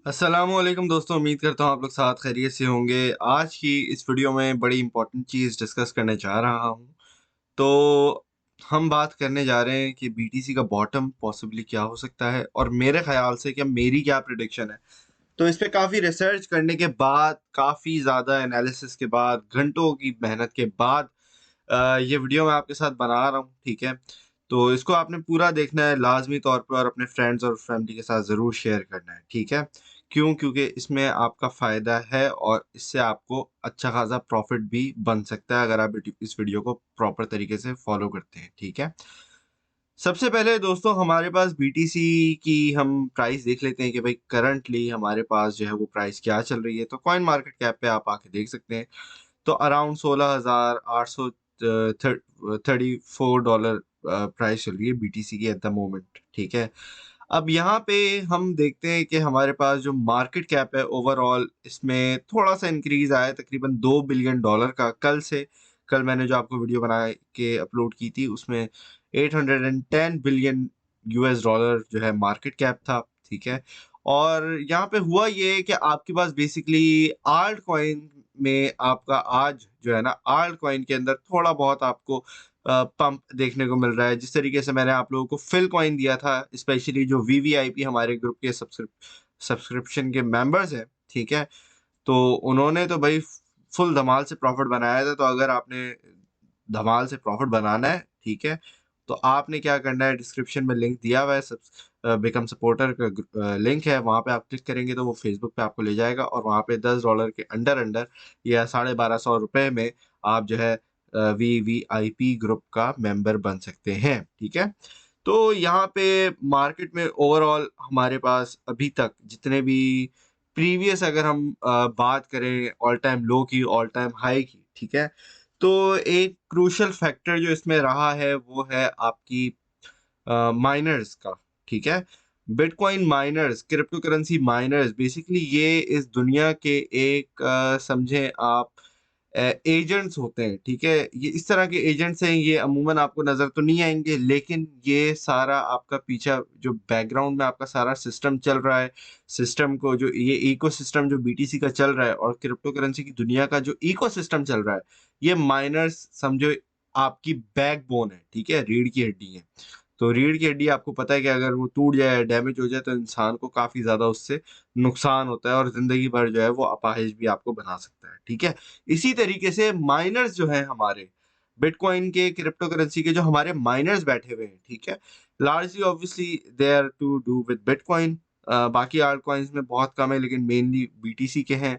अस्सलामुअलैकुम दोस्तों, उम्मीद करता हूँ आप लोग साथ खैरियत से होंगे। आज की इस वीडियो में बड़ी इंपॉर्टेंट चीज़ डिस्कस करने जा रहा हूँ। तो हम बात करने जा रहे हैं कि बीटीसी का बॉटम पॉसिबली क्या हो सकता है और मेरे ख़्याल से क्या मेरी क्या प्रेडिक्शन है। तो इस पे काफ़ी रिसर्च करने के बाद, काफ़ी ज़्यादा एनालिसिस के बाद, घंटों की मेहनत के बाद ये वीडियो मैं आपके साथ बना रहा हूँ, ठीक है? तो इसको आपने पूरा देखना है लाज़मी तौर पे और अपने फ्रेंड्स और फैमिली के साथ ज़रूर शेयर करना है, ठीक है? क्यों? क्योंकि इसमें आपका फ़ायदा है और इससे आपको अच्छा खासा प्रॉफ़िट भी बन सकता है अगर आप इस वीडियो को प्रॉपर तरीके से फ़ॉलो करते हैं, ठीक है? सबसे पहले दोस्तों हमारे पास बीटीसी की हम प्राइस देख लेते हैं कि भाई करंटली हमारे पास जो है वो प्राइस क्या चल रही है। तो कॉइन मार्केट कैप पे आप आके देख सकते हैं। तो अराउंड 16,800 $34 प्राइस चल रही है बीटीसी की एट द मोमेंट, ठीक है। अब यहाँ पे हम देखते हैं कि हमारे पास जो मार्केट कैप है ओवरऑल इसमें थोड़ा सा इंक्रीज आया है तकरीबन $2 बिलियन का कल से। कल मैंने जो आपको वीडियो बना के अपलोड की थी उसमें 810 बिलियन यूएस डॉलर जो है मार्केट कैप था, ठीक है। और यहाँ पे हुआ ये कि आपके पास बेसिकली आल्ट कॉइन में आपका आज जो है ना आल्ट कॉइन के अंदर थोड़ा बहुत आपको पंप देखने को मिल रहा है। जिस तरीके से मैंने आप लोगों को फिल कॉइन दिया था, स्पेशली जो वीवीआईपी हमारे ग्रुप के सब्सक्रिप्शन के मेंबर्स हैं, ठीक है। तो उन्होंने तो भाई फुल धमाल से प्रॉफिट बनाया था। तो अगर आपने धमाल से प्रॉफिट बनाना है, ठीक है, तो आपने क्या करना है, डिस्क्रिप्शन में लिंक दिया हुआ है, बिकम सपोर्टर का लिंक है, वहाँ पे आप क्लिक करेंगे तो वो फेसबुक पे आपको ले जाएगा और वहाँ पे $10 के अंडर अंडर या 1250 रुपए में आप जो है वीवीआईपी ग्रुप का मेंबर बन सकते हैं, ठीक है। तो यहाँ पे मार्केट में ओवरऑल हमारे पास अभी तक जितने भी प्रीवियस अगर हम बात करें ऑल टाइम लो की, ऑल टाइम हाई की, ठीक है। तो एक क्रूशियल फैक्टर जो इसमें रहा है वो है आपकी माइनर्स का, ठीक है। Bitcoin miners, crypto currency miners, basically ये इस दुनिया के एक समझें आप एजेंट्स होते हैं, ठीक है। ये इस तरह के एजेंट्स हैं, ये अमूमन आपको नज़र तो नहीं आएँगे, लेकिन ये सारा आपका पीछा जो बैकग्राउंड में आपका सारा सिस्टम चल रहा है, सिस्टम को जो ये इकोसिस्टम जो बीटीसी का चल रहा है और क्रिप्टो करेंसी की दुनिया का जो इकोसिस्टम चल रहा है, ये माइनर्स समझो आपकी बैकबोन है, ठीक है, रीढ़ की हड्डी है। तो रीढ़ की हड्डी आपको पता है कि अगर वो टूट जाए, डैमेज हो जाए तो इंसान को काफ़ी ज़्यादा उससे नुकसान होता है और ज़िंदगी भर जो है वो अपाहिज भी आपको बना सकता है, ठीक है। इसी तरीके से माइनर्स जो हैं हमारे, बिटकॉइन के, क्रिप्टो करेंसी के जो हमारे माइनर्स बैठे हुए हैं, ठीक है, largely obviously they are to do with bitcoin. बाकी आल्ट कॉइन्स में बहुत कम है लेकिन मेनली बीटीसी के हैं।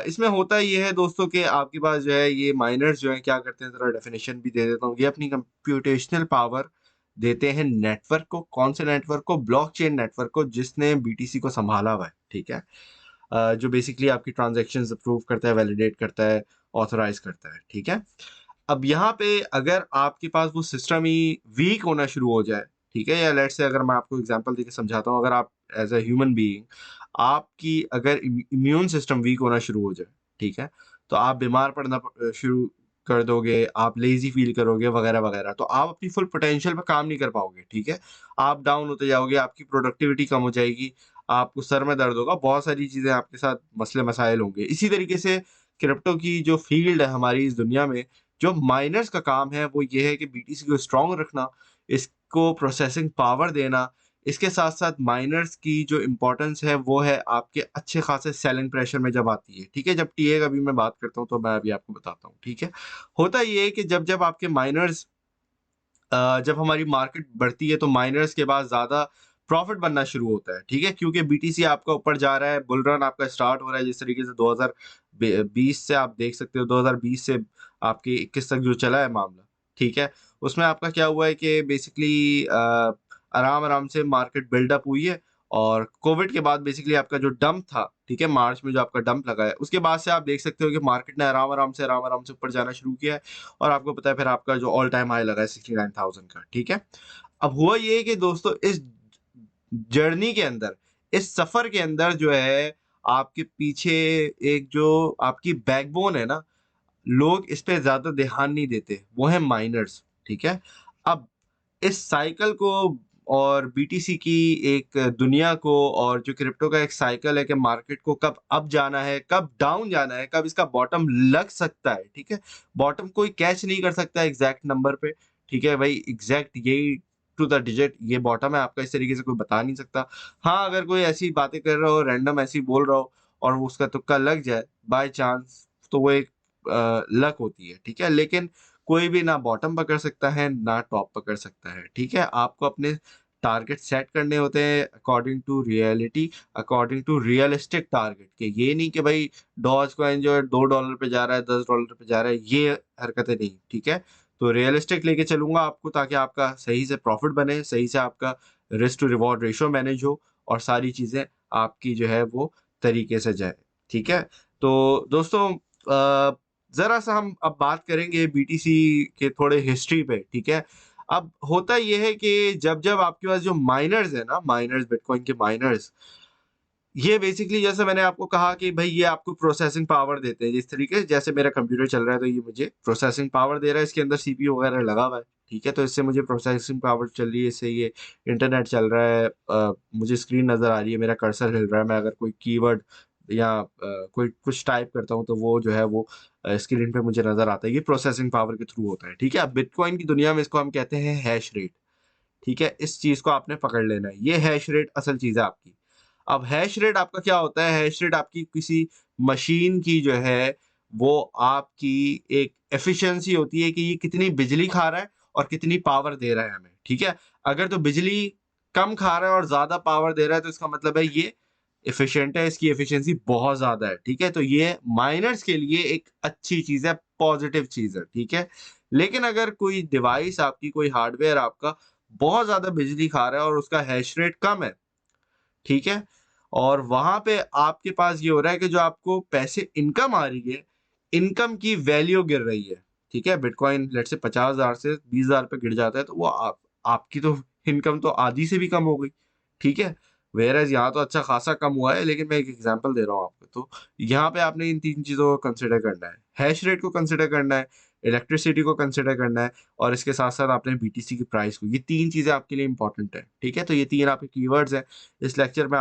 इसमें होता ये है दोस्तों कि आपके पास जो है ये माइनर्स जो हैं क्या करते हैं, ज़रा डेफिनेशन भी दे देता हूँ। ये अपनी कंप्यूटेशनल पावर देते हैं नेटवर्क को। कौन से नेटवर्क को? ब्लॉकचेन नेटवर्क को, जिसने बीटीसी को संभाला हुआ है, ठीक है। जो बेसिकली आपकी ट्रांज़ैक्शंस अप्रूव करता है, वैलिडेट करता है, ऑथराइज़ करता है, ठीक है। अब यहाँ पे अगर आपके पास वो सिस्टम ही वीक होना शुरू हो जाए, ठीक है, या लेट्स से अगर मैं आपको एग्ज़ाम्पल देके समझाता हूँ, अगर आप एज़ अ ह्यूमन बीइंग आपकी अगर इम्यून सिस्टम वीक होना शुरू हो जाए, ठीक है, तो आप बीमार पड़ना शुरू कर दोगे, आप लेज़ी फ़ील करोगे वगैरह-वगैरह, तो आप अपनी फुल पोटेंशियल पे काम नहीं कर पाओगे, ठीक है। आप डाउन होते जाओगे, आपकी प्रोडक्टिविटी कम हो जाएगी, आपको सर में दर्द होगा, बहुत सारी चीज़ें आपके साथ मसले-मसाइल होंगे। इसी तरीके से क्रिप्टो की जो फ़ील्ड है हमारी इस दुनिया में, जो माइनर्स का काम है वो ये है कि बीटीसी को स्ट्रॉन्ग रखना, इसको प्रोसेसिंग पावर देना। इसके साथ-साथ माइनर्स की जो इम्पोर्टेंस है वो है आपके अच्छे खासे सेलिंग प्रेशर में जब आती है, ठीक है? जब टीए का भी मैं बात करता हूँ तो मैं अभी आपको बताता हूँ, ठीक है? होता ये है कि जब आपके माइनर्स जब हमारी मार्केट बढ़ती है तो माइनर्स के पास ज़्यादा प्रॉफ़िट बनना शुरू होता है, ठीक है? क्योंकि बीटीसी आपका ऊपर जा रहा है, बुल रन आपका स्टार्ट हो रहा है, जिस तरीके से 2020 से आप देख सकते हो, 2020 से आपके 21 तक जो चला है मामला, ठीक है? उसमें आपका क्या हुआ है कि बेसिकली आराम-आराम से मार्केट बिल्डअप हुई है और कोविड के बाद बेसिकली आपका जो डंप था, ठीक है? मार्च में जो आपका डंप लगा है, उसके बाद से आप देख सकते हो कि मार्केट ने आराम-आराम से ऊपर जाना शुरू किया है और आपको पता है फिर आपका जो ऑल टाइम हाई लगा है 69,000 का, ठीक है? अब हुआ ये है कि दोस्तों इस जर्नी के अंदर, इस सफ़र के अंदर जो है आपके पीछे एक जो आपकी बैकबोन है ना, लोग इस पे ज़्यादा ध्यान नहीं देते, वो है माइनर्स, ठीक है? अब इस साइकिल को और बीटीसी की एक दुनिया को और जो क्रिप्टो का एक साइकिल है कि मार्केट को कब अप जाना है, कब डाउन जाना है, कब इसका बॉटम लग सकता है, ठीक है? बॉटम कोई कैच नहीं कर सकता एग्ज़ैक्ट नंबर पे, ठीक है भाई? एग्ज़ैक्ट यही टू द डिजिट ये बॉटम है आपका, इस तरीके से कोई बता नहीं सकता। हाँ, अगर कोई ऐसी बातें कर रहा हो, रैंडम ऐसे ही बोल रहा हो और वो उसका तुक्का लग जाए बाय चांस, तो वो एक लक होती है, ठीक है? लेकिन कोई भी ना बॉटम पकड़ सकता है, ना टॉप पकड़ सकता है, ठीक है? आपको अपने टारगेट सेट करने होते हैं according to reality, according to realistic target के। ये नहीं कि भाई डॉज कॉइन जो है $2 पे जा रहा है, $10 पे जा रहा है, ये हरकतें नहीं, ठीक है? तो रियलिस्टिक लेके चलूँगा आपको ताकि आपका सही से प्रॉफ़िट बने, सही से आपका risk to reward ratio manage हो और सारी चीज़ें आपकी जो है वो तरीके से जाए, ठीक है? तो दोस्तों ज़रा-सा हम अब बात करेंगे बीटीसी के थोड़े हिस्ट्री पे, ठीक है? अब होता ये है कि जब-जब आपके पास जो माइनर्स है ना, माइनर्स बिटकॉइन के माइनर्स, ये बेसिकली जैसे मैंने आपको कहा कि भई ये आपको प्रोसेसिंग पावर देते हैं। जिस तरीके से जैसे मेरा कंप्यूटर चल रहा है तो ये मुझे प्रोसेसिंग पावर दे रहा है, इसके अंदर सीपीयू वगैरह लगा हुआ है, ठीक है? तो इससे मुझे प्रोसेसिंग पावर चल रही है, इससे ये इंटरनेट चल रहा है, मुझे स्क्रीन नज़र आ रही है, मेरा कर्सर हिल रहा है, मैं अगर कोई कीवर्ड या कोई कुछ टाइप करता हूँ तो वो जो है वो स्क्रीन पे मुझे नज़र आता है। ये प्रोसेसिंग पावर के थ्रू होता है, ठीक है? अब बिटकॉइन की दुनिया में इसको हम कहते हैं हैश रेट। ठीक है? इस चीज़ को आपने पकड़ लेना है। ये हैश रेट असल चीज़ है आपकी। अब हैश रेट आपका क्या होता है? हैश रेट आपकी किसी मशीन की जो है, वो आपकी एक एफिशिएंसी होती है कि ये कितनी बिजली खा रहा है और कितनी पावर दे रहा है हमें, ठीक है? अगर तो बिजली कम खा रहा है और ज़्यादा पावर दे रहा है, तो इसका मतलब है ये एफिशिएंट है, इसकी एफिशिएंसी बहुत ज़्यादा है, ठीक है? तो ये माइनर्स के लिए एक अच्छी चीज़ है, पॉज़िटिव चीज़ है, ठीक है? लेकिन अगर कोई डिवाइस आपकी, कोई हार्डवेयर आपका बहुत ज़्यादा बिजली खा रहा है और उसका हैश रेट कम है, ठीक है? और वहाँ पे आपके पास ये हो रहा है कि जो आपको पैसे इनकम आ रही है, इनकम की वैल्यू गिर रही है, ठीक है? बिटकॉइन लेट्स से 50,000 से 20,000 पे गिर जाता है, तो वो आपकी तो इनकम तो आधी से भी कम हो गई, ठीक है? व्हेयरएज़ यहाँ तो अच्छा खासा कम हुआ है, लेकिन मैं एक एग्ज़ाम्पल दे रहा हूँ आपको। तो यहाँ पे आपने इन 3 चीज़ों को कंसिडर करना है। हैश रेट को कंसिडर करना है, इलेक्ट्रिसिटी को कंसिडर करना है और इसके साथ-साथ आपने बीटीसी की प्राइस को, ये 3 चीज़ें आपके लिए इम्पोर्टेंट है, ठीक है? तो ये 3 आपके कीवर्ड्स हैं। इस लेक्चर में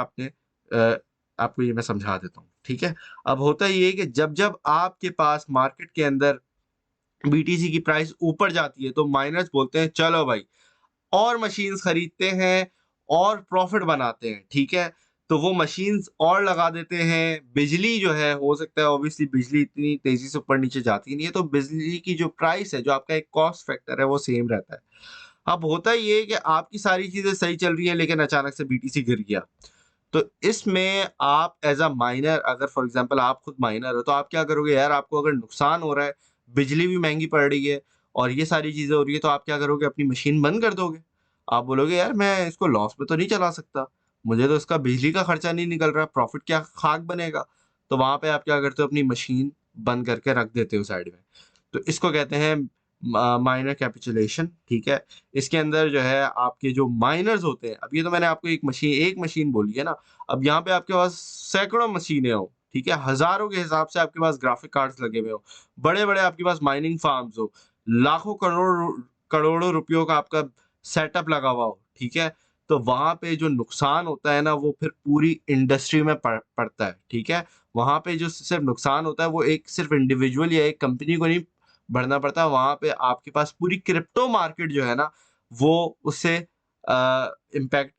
आपको ये मैं समझा देता हूँ, ठीक है? अब होता ये है कि जब-जब आपके पास मार्केट के अंदर बीटीसी की प्राइस ऊपर जाती है, तो माइनर्स बोलते हैं चलो भाई और मशीन्स खरीदते हैं और प्रॉफिट बनाते हैं, ठीक है? तो वो मशीन्स और लगा देते हैं, बिजली जो है हो सकता है ऑब्वियसली बिजली इतनी तेज़ी से ऊपर-नीचे जाती नहीं है, तो बिजली की जो प्राइस है, जो आपका एक कॉस्ट फैक्टर है, वो सेम रहता है। अब होता ये है कि आपकी सारी चीज़ें सही चल रही हैं, लेकिन अचानक से बीटीसी गिर गया। तो इसमें आप एज़ अ माइनर, अगर फॉर एग्ज़ाम्पल आप खुद माइनर हो, तो आप क्या करोगे यार, आपको अगर नुकसान हो रहा है, बिजली भी महँगी पड़ रही है और ये सारी चीज़ें हो रही है, तो आप क्या करोगे, अपनी मशीन बंद कर दोगे। आप बोलोगे यार मैं इसको लॉस में तो नहीं चला सकता, मुझे तो इसका बिजली का खर्चा नहीं निकल रहा, प्रॉफ़िट क्या खाक बनेगा। तो वहाँ पे आप क्या करते हो, अपनी मशीन बंद करके रख देते हो साइड में। तो इसको कहते हैं माइनर कैपिचुलेशन, ठीक है? इसके अंदर जो है आपके जो माइनर्स होते हैं, अब ये तो मैंने आपको एक मशीन बोली है ना, अब यहाँ पे आपके पास सैकड़ों मशीनें हों, ठीक है? हज़ारों के हिसाब से आपके पास ग्राफिक कार्ड्स लगे हुए हों, बड़े-बड़े आपके पास माइनिंग फार्म्स हो, लाखों करोड़ों रुपयों का आपका सेटअप लगा हुआ हो, ठीक है? तो वहाँ पे जो नुकसान होता है ना, वो फिर पूरी इंडस्ट्री में पड़ता है, ठीक है? वहाँ पे जो सिर्फ़ नुकसान होता है, वो एक सिर्फ़ इंडिविजुअल या एक कंपनी को नहीं बढ़ना पड़ता है, वहाँ पे आपके पास पूरी क्रिप्टो मार्केट जो है ना, वो उससे इम्पैक्ट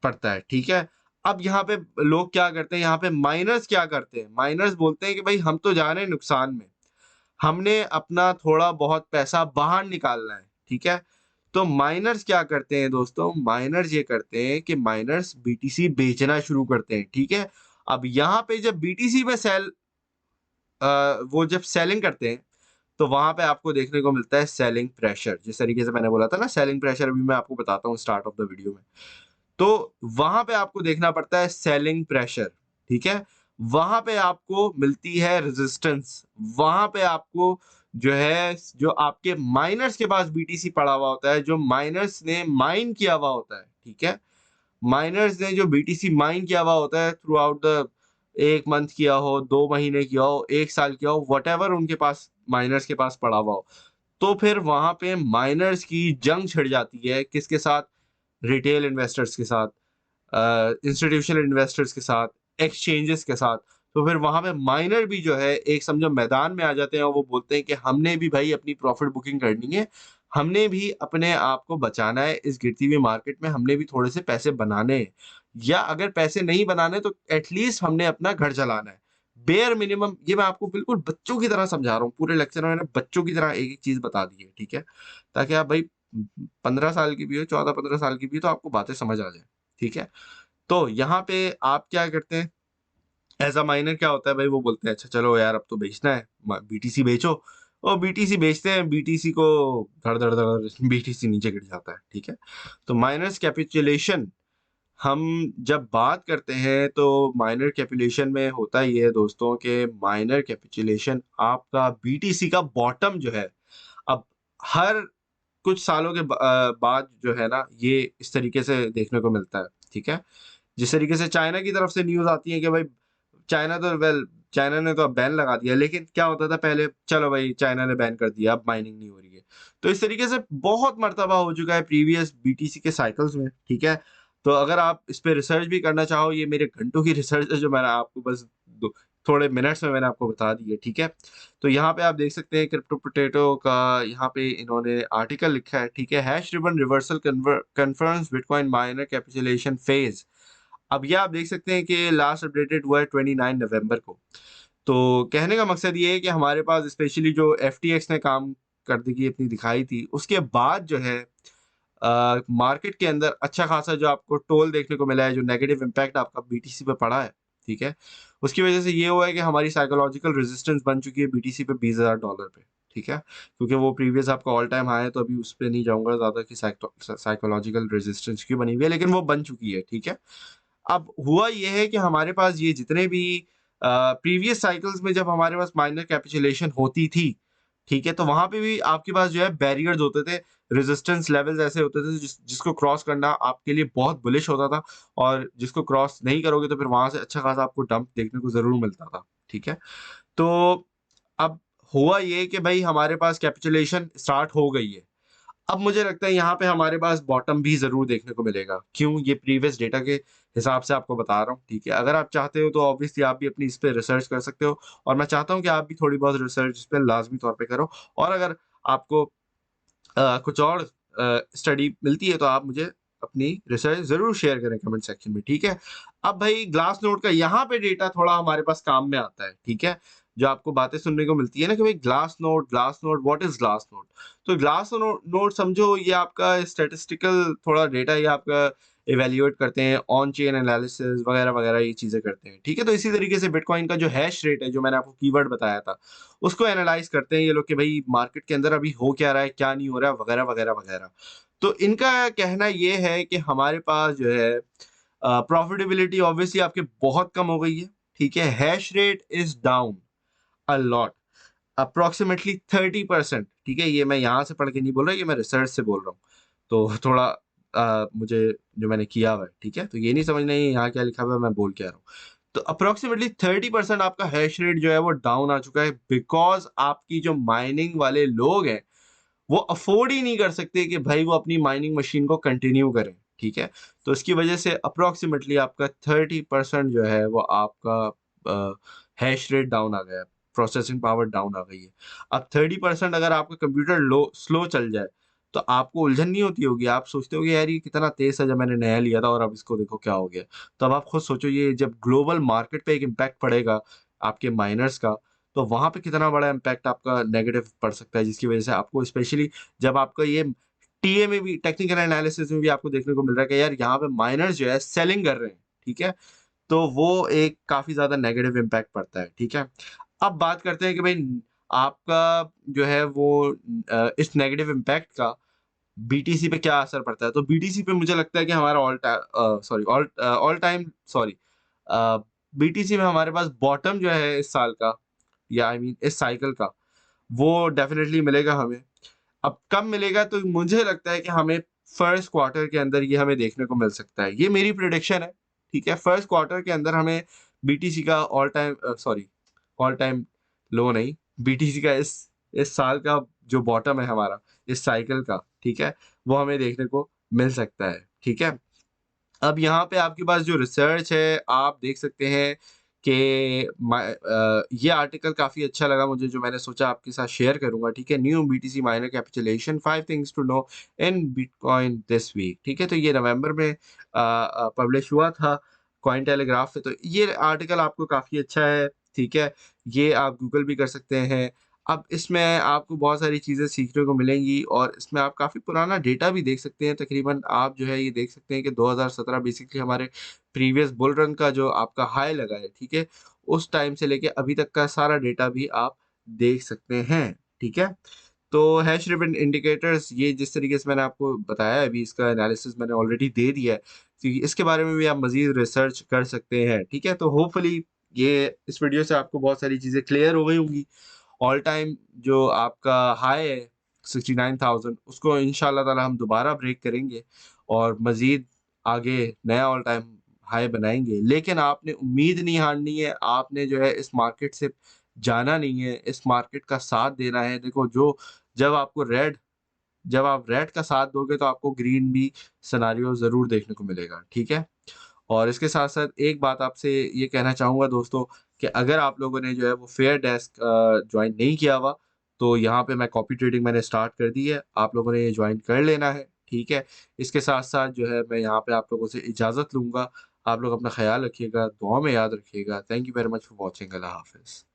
पड़ता है, ठीक है? अब यहाँ पे लोग क्या करते हैं, यहाँ पे माइनर्स क्या करते हैं, माइनर्स बोलते हैं कि भई हम तो जा रहे हैं नुकसान में, हमने अपना थोड़ा बहुत पैसा बाहर निकालना है, ठीक है? तो माइनर्स क्या करते हैं दोस्तों, माइनर्स ये करते हैं कि माइनर्स बीटीसी बेचना शुरू करते हैं, ठीक है? अब यहाँ पे जब बीटीसी में वो जब सेलिंग करते हैं, तो वहाँ पे आपको देखने को मिलता है सेलिंग प्रेशर। जिस तरीके से मैंने बोला था ना सेलिंग प्रेशर, अभी मैं आपको बताता हूँ स्टार्ट ऑफ द वीडियो में। तो वहाँ पे आपको देखना पड़ता है सेलिंग प्रेशर, ठीक है? वहाँ पे आपको मिलती है रेजिस्टेंस, वहाँ पे आपको जो है, जो आपके माइनर्स के पास बीटीसी पड़ा हुआ होता है, जो माइनर्स ने माइन किया हुआ होता है, ठीक है? माइनर्स ने जो बीटीसी माइन किया हुआ होता है थ्रू आउट द 1 मंथ किया हो, 2 महीने किया हो, 1 साल किया हो, व्हाटएवर उनके पास माइनर्स के पास पड़ा हुआ हो। तो फिर वहाँ पे माइनर्स की जंग छिड़ जाती है, किसके साथ? रिटेल इन्वेस्टर्स के साथ, इंस्टीट्यूशनल इन्वेस्टर्स के साथ, एक्सचेंजेस के साथ। तो फिर वहाँ पे माइनर भी जो है एक समझो मैदान में आ जाते हैं और वो बोलते हैं कि हमने भी भाई अपनी प्रॉफिट बुकिंग करनी है, हमने भी अपने आप को बचाना है इस गिरती हुई मार्केट में, हमने भी थोड़े से पैसे बनाने हैं, या अगर पैसे नहीं बनाने तो एटलीस्ट हमने अपना घर चलाना है। बेयर मिनिमम, ये मैं आपको बिल्कुल बच्चों की तरह समझा रहा हूँ, पूरे लेक्चर में मैंने बच्चों की तरह एक-एक चीज़ बता दी है, ठीक है? ताकि आप भाई 15 साल की भी हो, 14-15 साल की भी हो तो आपको बातें समझ आ जाएँ, ठीक है? तो यहाँ पे आप क्या करते हैं, एज़ अ माइनर क्या होता है भाई, वो बोलते हैं अच्छा चलो यार अब तो बेचना है, बीटीसी बेचो, और बीटीसी बेचते हैं, बीटीसी को धड़ धड़ धड़ बीटीसी नीचे गिर जाता है, ठीक है? तो माइनर्स कैपिचुलेशन हम जब बात करते हैं तो माइनर कैपिचुलेशन में होता ये है दोस्तों कि माइनर कैपिचुलेशन आपका बीटीसी का बॉटम जो है, अब हर कुछ सालों के बाद जो है ना, ये इस तरीके से देखने को मिलता है, ठीक है? जिस तरीके से चाइना की तरफ से न्यूज़ आती है कि भाई चाइना तो चाइना ने तो अब बैन लगा दिया, लेकिन क्या होता था पहले, चलो भाई चाइना ने बैन कर दिया, अब माइनिंग नहीं हो रही है। तो इस तरीके से बहुत मर्तबा हो चुका है प्रीवियस बीटीसी के साइकिल्स में, ठीक है? तो अगर आप इस पे रिसर्च भी करना चाहो, ये मेरे घंटों की रिसर्च है जो मैंने आपको बस दो थोड़े मिनट्स में मैंने आपको बता दी है, ठीक है? तो यहाँ पे आप देख सकते हैं क्रिप्टो पोटैटो का यहाँ पे इन्होंने आर्टिकल लिखा है, ठीक है? Hash ribbon reversal confirms bitcoin miner capitulation phase. अब ये आप देख सकते हैं कि लास्ट अपडेटेड हुआ है 29 नवंबर को। तो कहने का मकसद ये है कि हमारे पास स्पेशली जो एफटीएक्स ने काम करदगी अपनी दिखाई थी, उसके बाद जो है मार्केट के अंदर अच्छा खासा जो आपको टोल देखने को मिला है, जो नेगेटिव इम्पैक्ट आपका बीटीसी पे पड़ा है, ठीक है? उसकी वजह से ये हुआ है कि हमारी साइकोलॉजिकल रेजिस्टेंस बन चुकी है बीटीसी पे $20,000 पे, ठीक है? क्योंकि वो प्रीवियस आपका ऑल टाइम हाई है, तो अभी उस पे नहीं जाऊँगा ज़्यादा कि साइकोलॉजिकल रेजिस्टेंस क्यों बनी हुई है, लेकिन वो बन चुकी है, ठीक है? अब हुआ ये है कि हमारे पास ये जितने भी प्रीवियस साइकिल्स में जब हमारे पास माइनर कैपिचुलेशन होती थी, ठीक है? तो वहाँ पे भी आपके पास जो है बैरियर्स होते थे, रेजिस्टेंस लेवल्स ऐसे होते थे जिसको क्रॉस करना आपके लिए बहुत बुलिश होता था, और जिसको क्रॉस नहीं करोगे तो फिर वहाँ से अच्छा खासा आपको डंप देखने को ज़रूर मिलता था, ठीक है? तो अब हुआ ये कि भई हमारे पास कैपिचुलेशन स्टार्ट हो गई है। अब मुझे लगता है यहाँ पे हमारे पास बॉटम भी ज़रूर देखने को मिलेगा। क्यों? ये प्रीवियस डेटा के हिसाब से आपको बता रहा हूँ, ठीक है? अगर आप चाहते हो तो ऑब्वियसली आप भी अपनी इस पे रिसर्च कर सकते हो, और मैं चाहता हूँ कि आप भी थोड़ी बहुत रिसर्च इस पे लाज़मी तौर पे करो, और अगर आपको कुछ और स्टडी मिलती है तो आप मुझे अपनी रिसर्च ज़रूर शेयर करें कमेंट सेक्शन में, ठीक है? अब भाई ग्लास नोड का यहाँ पे डेटा थोड़ा हमारे पास काम में आता है, ठीक है? जो आपको बातें सुनने को मिलती है ना कि भाई glass node, what is glass node? तो ग्लास नोड समझो ये आपका स्टैटिस्टिकल थोड़ा डेटा ये आपका इवैल्यूएट करते हैं, ऑन चेन एनालिसिस वगैरह-वगैरह ये चीज़ें करते हैं, ठीक है? तो इसी तरीके से बिटकॉइन का जो हैश रेट है, जो मैंने आपको कीवर्ड बताया था, उसको एनालाइज़ करते हैं ये लोग कि भई मार्केट के अंदर अभी हो क्या रहा है, क्या नहीं हो रहा है, वगैरह-वगैरह। तो इनका कहना ये है कि हमारे पास जो है प्रॉफिटेबिलिटी ऑब्वियसली आपकी बहुत कम हो गई है, ठीक है? Hash rate is down a lot, approximately 30%, ठीक है? ये मैं यहाँ से पढ़ के नहीं बोल रहा, ये मैं रिसर्च से बोल रहा हूँ। तो थोड़ा मुझे जो मैंने किया हुआ है, ठीक है? तो ये नहीं समझना है यहाँ क्या लिखा हुआ है, मैं बोल क्या रहा हूँ। तो अप्रॉक्सिमेटली 30% आपका हैश रेट जो है वो डाउन आ चुका है, बिकॉज़ आपकी जो माइनिंग वाले लोग हैं, वो अफ़ोर्ड ही नहीं कर सकते कि भाई वो अपनी माइनिंग मशीन को कंटिन्यू करें, ठीक है? तो इसकी वजह से अप्रॉक्सिमेटली आपका 30% जो है वो आपका हैश रेट डाउन आ गया है, प्रोसेसिंग पावर डाउन आ गई है। अब 30% अगर आपका कंप्यूटर स्लो चल जाए, तो आपको उलझन नहीं होती होगी, आप सोचते होगे यार ये कितना तेज़ था जब मैंने नया लिया था और अब इसको देखो क्या हो गया। तो अब आप खुद सोचो, ये जब ग्लोबल मार्केट पे एक इम्पैक्ट पड़ेगा आपके माइनर्स का, तो वहाँ पे कितना बड़ा इम्पैक्ट आपका नेगेटिव पड़ सकता है, जिसकी वजह से आपको स्पेशली जब आपका ये टीए में भी, टेक्निकल एनालिसिस में भी आपको देखने को मिल रहा है कि यार यहाँ पे माइनर्स जो है सेलिंग कर रहे हैं, ठीक है? तो वो एक काफ़ी ज़्यादा नेगेटिव इम्पैक्ट पड़ता है, ठीक है? अब बात करते हैं कि भई आपका जो है वो इस नेगेटिव इम्पैक्ट का बीटीसी पे क्या असर पड़ता है? तो बीटीसी पे मुझे लगता है कि हमारा ऑल टाइम सॉरी अ, बीटीसी में हमारे पास बॉटम जो है इस साल का, या आई मीन इस साइकिल का, वो डेफ़िनेटली मिलेगा हमें। अब कब मिलेगा? तो मुझे लगता है कि हमें फर्स्ट क्वार्टर के अंदर ये हमें देखने को मिल सकता है। ये मेरी प्रेडिक्शन है, ठीक है? फर्स्ट क्वार्टर के अंदर हमें बीटीसी का ऑल टाइम लो नहीं, बीटीसी का इस साल का जो बॉटम है हमारा, इस साइकिल का, ठीक है? वो हमें देखने को मिल सकता है, ठीक है? अब यहाँ पे आपके पास जो रिसर्च है, आप देख सकते हैं कि ये आर्टिकल काफ़ी अच्छा लगा मुझे, जो मैंने सोचा आपके साथ शेयर करूँगा, ठीक है? New BTC miner capitulation 5 things to know in bitcoin this week, ठीक है? तो ये नवंबर में पब्लिश हुआ था कॉइन टेलीग्राफ पे, तो ये आर्टिकल आपको काफ़ी अच्छा है, ठीक है? ये आप गूगल भी कर सकते हैं। अब इसमें आपको बहुत सारी चीज़ें सीखने को मिलेंगी और इसमें आप काफ़ी पुराना डेटा भी देख सकते हैं। तकरीबन आप जो है ये देख सकते हैं कि 2017 बेसिकली हमारे प्रीवियस बुल रन का जो आपका हाई लगा है, ठीक है? उस टाइम से लेके अभी तक का सारा डेटा भी आप देख सकते हैं, ठीक है? तो हैश रिबन इंडिकेटर्स, ये जिस तरीके से मैंने आपको बताया है, अभी इसका एनालिसिस मैंने ऑलरेडी दे दिया है, क्योंकि इसके बारे में भी आप मज़ीद रिसर्च कर सकते हैं, ठीक है? तो होपफुली ये इस वीडियो से आपको बहुत सारी चीज़ें क्लियर हो गई होंगी। ऑल टाइम जो आपका हाई है 69,000, उसको इंशाअल्लाह ताला हम दोबारा ब्रेक करेंगे और मज़ीद आगे नया ऑल टाइम हाई बनाएँगे। लेकिन आपने उम्मीद नहीं हारनी है, आपने जो है इस मार्केट से जाना नहीं है, इस मार्केट का साथ देना है। देखो, जब आपको रेड जब आप रेड का साथ दोगे तो आपको ग्रीन भी सिनेरियो ज़रूर देखने को मिलेगा, ठीक है? और इसके साथ-साथ एक बात आपसे ये कहना चाहूँगा दोस्तों, कि अगर आप लोगों ने जो है वो फेयर डेस्क जॉइन नहीं किया हुआ, तो यहाँ पे मैं कॉपी ट्रेडिंग मैंने स्टार्ट कर दी है, आप लोगों ने ये जॉइन कर लेना है, ठीक है? इसके साथ-साथ जो है मैं यहाँ पे आप लोगों से इजाज़त लूँगा। आप लोग अपना ख़्याल रखिएगा, दुआ में याद रखिएगा। Thank you very much for watching. अल्लाह हाफ़िज़।